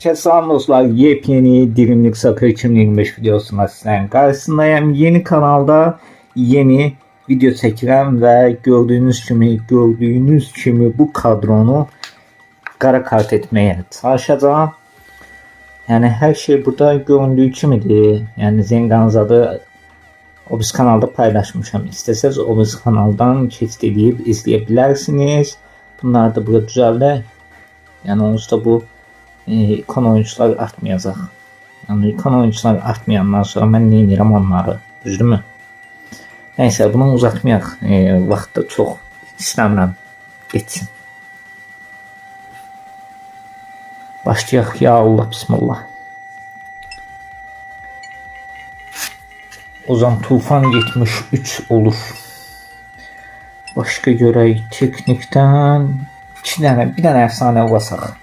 Herkese selam dostlar. Yepyeni Dirimlik Soccer 2025 videosuna sizlerin karşısındayım. Yeni kanalda yeni video çəkirəm və gördüğünüz kimi bu kadronu qara kart etmeye çalışacağım. Yani her şey burada göründüğü kimidir. Yani Zenganzadı o biz kanalda paylaşmışam. İsteseniz o biz kanaldan kesit edip izleyebilirsiniz. Bunlar da burada düzəldə. Yani onsuz bu ikon oyuncular artmayacaq. Yani ikon oyuncular artmayandan sonra mən nə edirəm onları, düzdürmü? Neyse bunu uzatmayaq. Vaxt da çox istəmirəm geçsin. Başlayaq ya Allah bismillah. Ozan Tufan 73 olur. Başqa görək teknikdən bir dənə əfsanə basaq.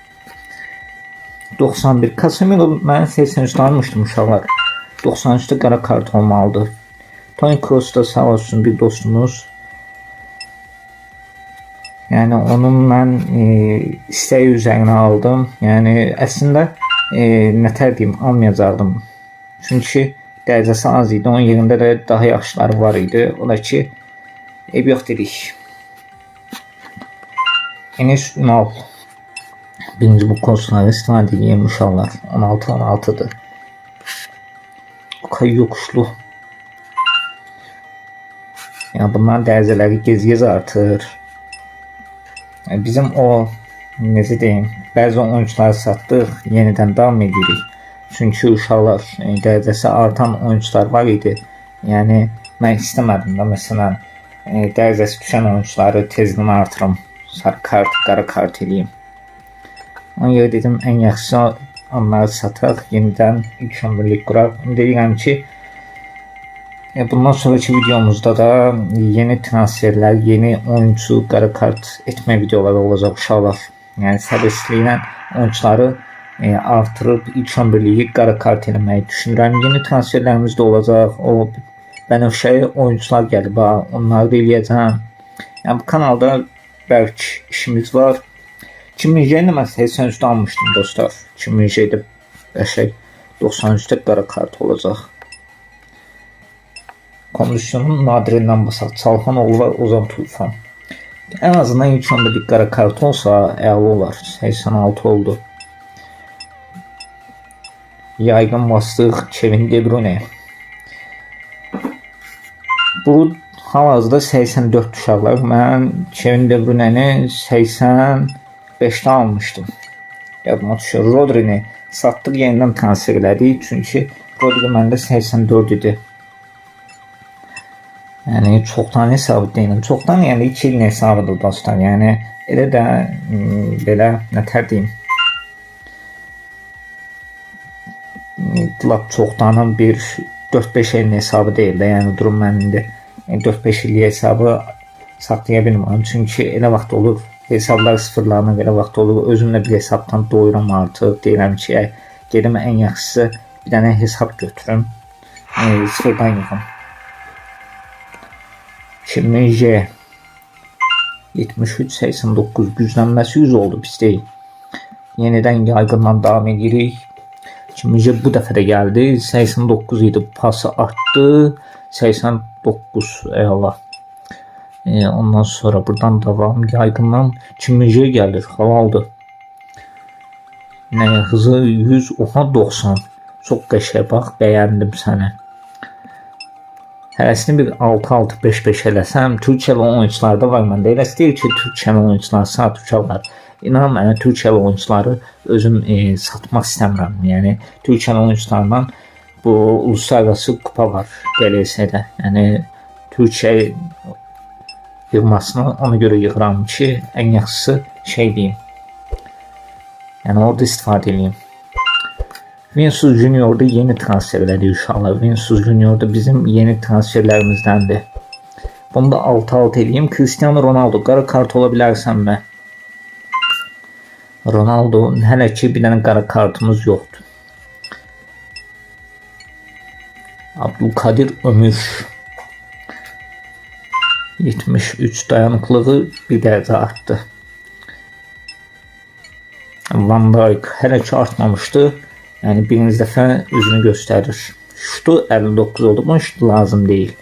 91 Casemiro mən 83'te almıştım uşaqlar. 93'te qara kart olmalıdır. Toni Kroos da sağ olsun bir dostumuz. Yani onun mən istəyi üzərinə aldım. Yani əslində nətər deyim, almayacaqdım. Çünki dərəcəsi az idi. Onun yerində də daha yaxşıları var idi. O da ki ev yox dedik. Enes Ünal. Birinci bu kursları istifadə edeyim inşallah. 16-16'dır. Okay yokuşlu. Ya bunlar dərəcələri gez artır. Bizim o necə deyim, bəzi oyuncuları satdıq, yenidən davam edirik. Çünki uşaqlar dərəcəsi artan oyuncular var idi. Yəni mən istəmədim də məsələn dərəcəsi düşən oyuncuları tezdən artırım. Sarı kart, qara kart eləyim. Ona görə dedim ən yaxşısı onları sataq, yenidən ilk 11'lik quraq. Deyirəm ki bundan sonraki videomuzda da yeni transferlər, yeni oyuncu qara kart etmə videoları olacaq uşaqlar. Yəni səbirsizliklə oyuncuları artırıb ilk 11'liyi qara kart eləməyi düşünürəm. Yeni transferlərimiz də olacaq. O bənövşəyi oyuncular gəlib, onları da eləyəcəm. Yəni bu kanalda bəlkə işimiz var. 2000'de mən 83'te almışdım dostlar. 2000'de qəşəng 93'te qara kart olacaq. Kondisyonun nadirindən basaq. Çalhanoğlu və Ozan Tufan. En azından ilk 11'lik qara kart olsa əla olar. 86 oldu. Yaygın bastıq Kevin De Bruyne. Bu hal-hazırda 84 uşaqlar. Mən Kevin De Bruyne'ni 85'te almıştım. Yadıma düşür. Rodri'ni satdıq, yenidən transfer elədik. Çünki Rodri məndə 84 idi. Yəni çoxdan hesabı deyiləm. Çoxdan yəni 2 ilin hesabıdır dostlar. Yəni elə də belə nətər deyim. Lap çoxdanın bir 4-5 ilin hesabı deyil də. Yəni durum məndə 4-5 illik hesabı saxlaya bilmirəm. Çünki elə vaxt olur. Hesablar sıfırlarına belə vaxt olur. Özümlə bir hesabdan doyuram artıq. Deyirəm ki, gedim ən yaxşısı bir dənə hesab götürüm. Sıfırdan yığım. Şimdi J 73-89 güclənməsi 100 oldu, pis deyil. Yenidən yaygından davam edirik. Şimdi J bu dəfə də gəldi. 89 idi, pası artdı. 89 eyvallah. Ondan sonra buradan devam yaygından Çimece gelir, halaldır. Ne hızı 100, oha 90. Çok qəşəng, bax, bəyəndim səni. Hərəsini bir 6-6-5-5 eləsəm, Türkiyəli oyuncularda var məndə. Eləsi deyil ki, Türkiyəli oyuncular sat uşaqlar. İnan mənə Türkiyəli oyuncuları özüm satmaq istəmirəm. Yəni Türkiyəli oyuncularla bu uluslararası kupa var gələcəkdə. Yəni Türkiyə yığmasını ona göre yığıram ki en yaxşısı şey diyeyim. Yani orada istifadə edeyim. Vinicius Junior da yeni transferləri inşallah. Vinicius Junior da bizim yeni transferlərimizdendir. Bunu da 6-6 edeyim. Cristiano Ronaldo qara kart ola bilərsənmə? Ronaldo hələ ki bir dənə qara kartımız yoxdur. Abdülkadir Ömür 73 dayanıklığı bir dərəcə artdı. Van Dijk hələ ki artmamışdı. Yəni birinci dəfə özünü göstərir. Şutu 59 oldu. Bu şut lazım deyil.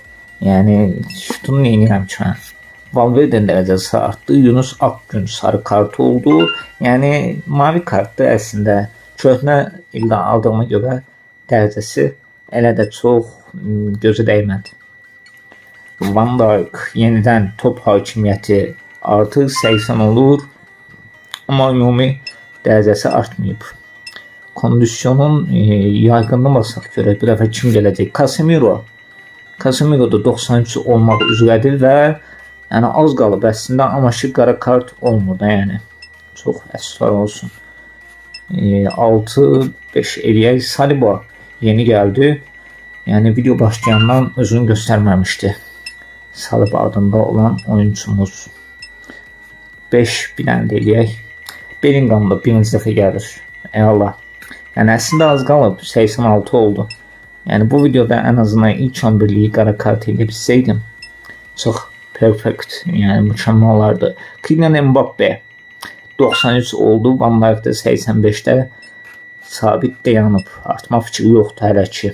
Yəni şutunu neynirəm ki mən? Valverde'nin dərəcəsi artdı. Yunus Akgün sarı kart oldu. Yəni mavi kartdı əslində. Köhnə ildə aldığıma görə dərəcəsi elə də çox gözə dəymədi. Van Dijk yenidən top hakimiyyəti artı 80 olur. Amma ümumi dərəcəsi artmayıb. Kondisyonun yaygınlığına baxsaq görək bu dəfə kim gələcək? Casemiro. Casemiro da 93 olmaq üzrədir və yəni az qalıb əslində, amma ki qara kart olmur da yəni. Çox əsrar olsun. 6-5 eləyək. Saliba yeni gəldi. Yəni video başlayandan özünü göstərməmişdi. Saliba adında olan oyuncumuz. 5 bir dənə də eləyək. Bellingham da birinci dəfə gəlir. Eyvallah. Yəni əslində az qalıb, 86 oldu. Yəni bu videoda ən azından ilk 11-liyi qara kart edib sizəydim. Çox perfect, yəni mükəmməl olardı. Kylian Mbappe 93 oldu, Van Dijk də 85-də sabit dayanıb. Artma fikri yoxdur hələ ki.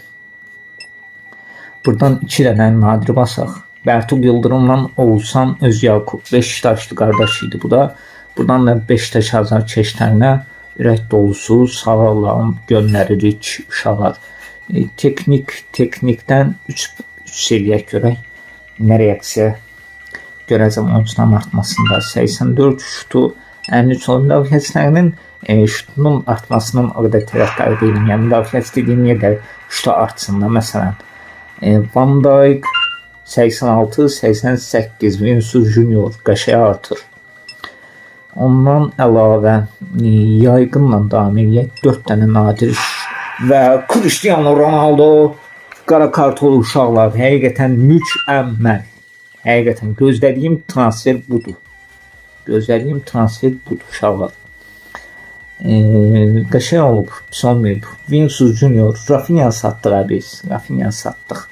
Buradan 2 dənə nadir basaq. Bertu Yıldırımla Oğuzhan Özyakub Beşiktaşlı qardaş idi bu da. Buradan da Beşiktaş Azar Keştərinə ürək dolusu sağlam göndəririk uşaqlar. Teknikdən 3 eləyək görək. Nə reaksiya görəcəm oyuncuların artmasında. 84 şutu 53 oldu. Müdafiəçilərinin şutunun artmasının o qədər tərəfdarı deyiləm. Yəni müdafiəçi dediyim yerdə şutu artsın da. Məsələn, Van Dijk 86, 88 Vinicius Junior qəşəng artır. Ondan əlavə yaygınla davam edək. 4 dənə nadir və Cristiano Ronaldo qara kart olur uşaqlar. Həqiqətən mükəmməl. Həqiqətən gözlədiyim transfer budur. Gözlədiyim transfer budur uşaqlar. Qəşəng olub, pis olmayıb. Vinicius Junior, Rafinha satdıq biz. Rafinha satdıq.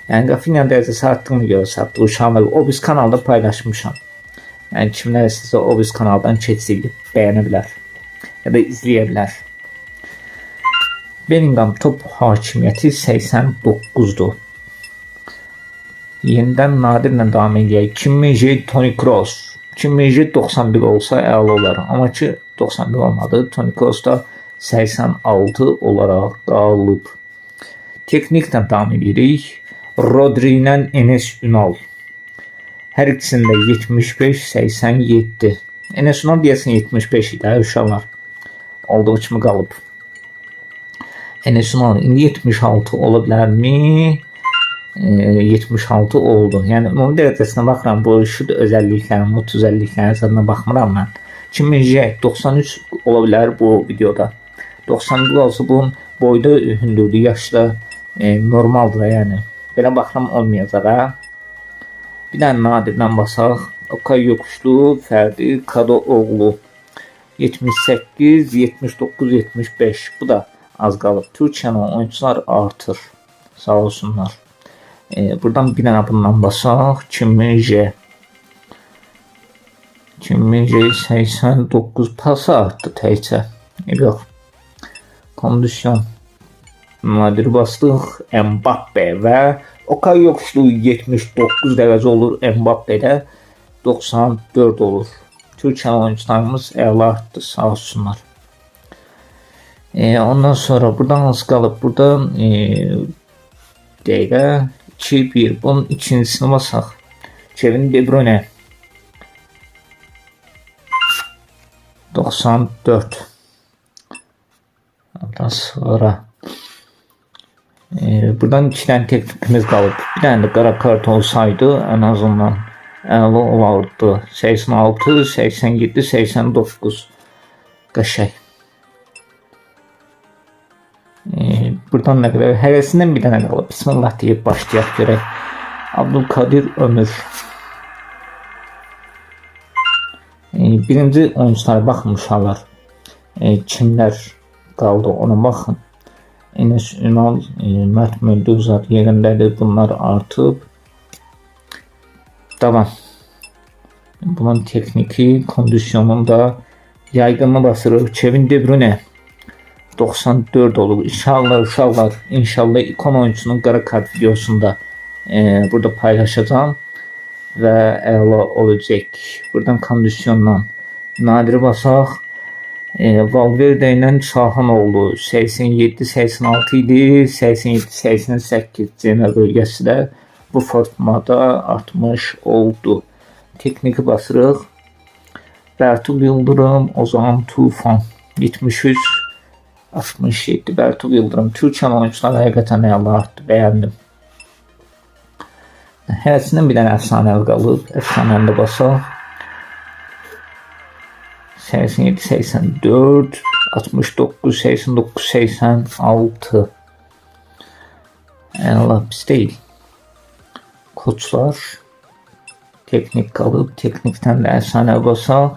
Yəni Rafinha dərəcəsi artdığına görə satdıq uşaqlar. O biz kanalda paylaşmışam. Yəni kimlər istəsə o biz kanaldan keçib bəyənə bilər ya da izləyə bilər. Bellingham top hakimiyyəti 89-dur. Yenidən nadirlə davam edək. Kim Min-jae, Toni Kroos. Kim Min-jae 91 olsa əla olar. Amma ki 91 olmadı. Toni Kroos da 86 olaraq qalıb. Tekniklə davam edirik. Rodri ilə Enes Ünal. Hər ikisində 75-87. Enes Ünal deyəsən 75 idi uşaqlar. Olduğu kimi qalıb. Enes Ünal indi 76 ola bilərmi? 76 oldu. Yəni ümumi dərəcəsinə baxıram. Bu şut özəlliklərin, mut özəlliklərin zadına baxmıram mən. Kim Min-jae 93 ola bilər bu videoda. 91 olsa bunun boyda hündürlüyü yaşda normaldır yəni. Belə baxıram olmayacaq. Bir dənə nadirdən basaq. Okay Yoxuşlu, Fərdi Kadıoğlu 78, 79, 75. Bu da az qalıb. Türkiyənin oyuncular artır. Sağ olsunlar. Buradan bir dənə bundan basaq. Kim Min-jae. Kim Min-jae 89 pası artdı təkcə. Yox. Kondisyon. Nadir bastıq. Mbappe və Okay Yoxuşlu 79 dərəcə olur. Mbappe də 94 olur. Türkiyəli oyuncularımız əla artdı. Sağ olsunlar. Ondan sonra buradan az qalıb. Burada dəqiqə 2-1. Bunun ikincisini basaq. Kevin De Bruyne 94. Ondan sonra buradan 2 dənə teknikimiz qalıb. Bir dənə də qara kart olsaydı ən azından əla olardı. 86, 87, 89. Qəşəng. Buradan nə qədər? Hərəsindən bir dənə qalıb. Bismillah deyib başlayaq görək. Abdülkadir Ömür. Birinci oyunculara baxın uşaqlar. Kimlər qaldı ona baxın. Enes Ünal, Mert Müldüzar yerindədir. Bunlar artıb. Davam. Bunun tekniki, kondisyonunda Yaygınlığı basırıq. Kevin De Bruyne 94 olub. İnşallah uşaqlar, inşallah ikon oyuncusunun qara kart videosunda burada paylaşacağım və əla olacaq. Buradan kondisyondan Nadiri basaq. Valverde ilə Şahanoğlu 87-86 idi. 87-88 cəmə bölgəsi də bu formada artmış oldu. Tekniki basırıq. Bertu Yıldırım, Ozan Tufan 73-67. Bertu Yıldırım. Türkiye oyuncular həqiqətən əla artdı. Bəyəndim. Hərəsindən bir dənə əfsanəvi qalıb. Əfsanəni də basaq. 87-84, 69-89-86. Allah pis deyil. Koçlar teknik qalıb. Teknikdən də əfsanəvi basaq.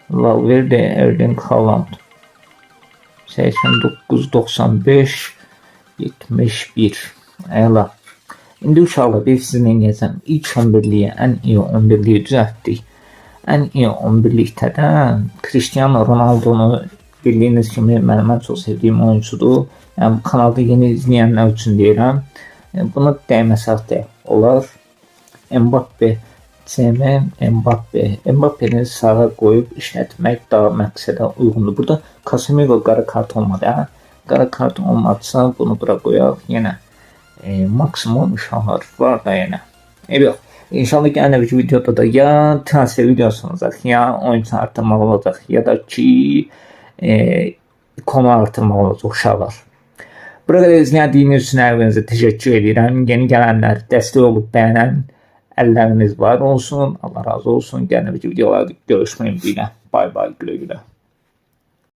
Valverde, Erling Haaland 89-95-71. Əla. İndi uşaqlar bir sizin eləyəcəm. İlk 11'liyə, ən iyi 11'liyi düzəltdik. Ən iyi 11'likdə də Cristiano Ronaldo'nu bildiyiniz kimi mənim çox sevdiyim oyuncudur. Yəni bu kanalda yeni izləyənlər üçün deyirəm. Buna dəyməsək də olar. Mbappe, Mbappe'ni sağa qoyub işlətmək daha məqsədə uyğundur. Burada Casemiro qara kart olmadı. Qara kart olmadısa bunu bura qoyaq. Yenə maksimum uşaqlar var da yenə. Yox. İnşallah gələn bir videoda da ya transfer videosu olacaq, ya oyuncu artırmaq olacaq, ya da ki konu artırmaq olacaq uşaqlar. Burada izlədiyiniz üçün hər birinizə təşəkkür edirəm. Yeni gələnlər dəstək olub bəyənən əlləriniz var olsun. Allah razı olsun. Gələn bir videolarda görüşmək ümidi ilə. Bay bay, gülə gülə.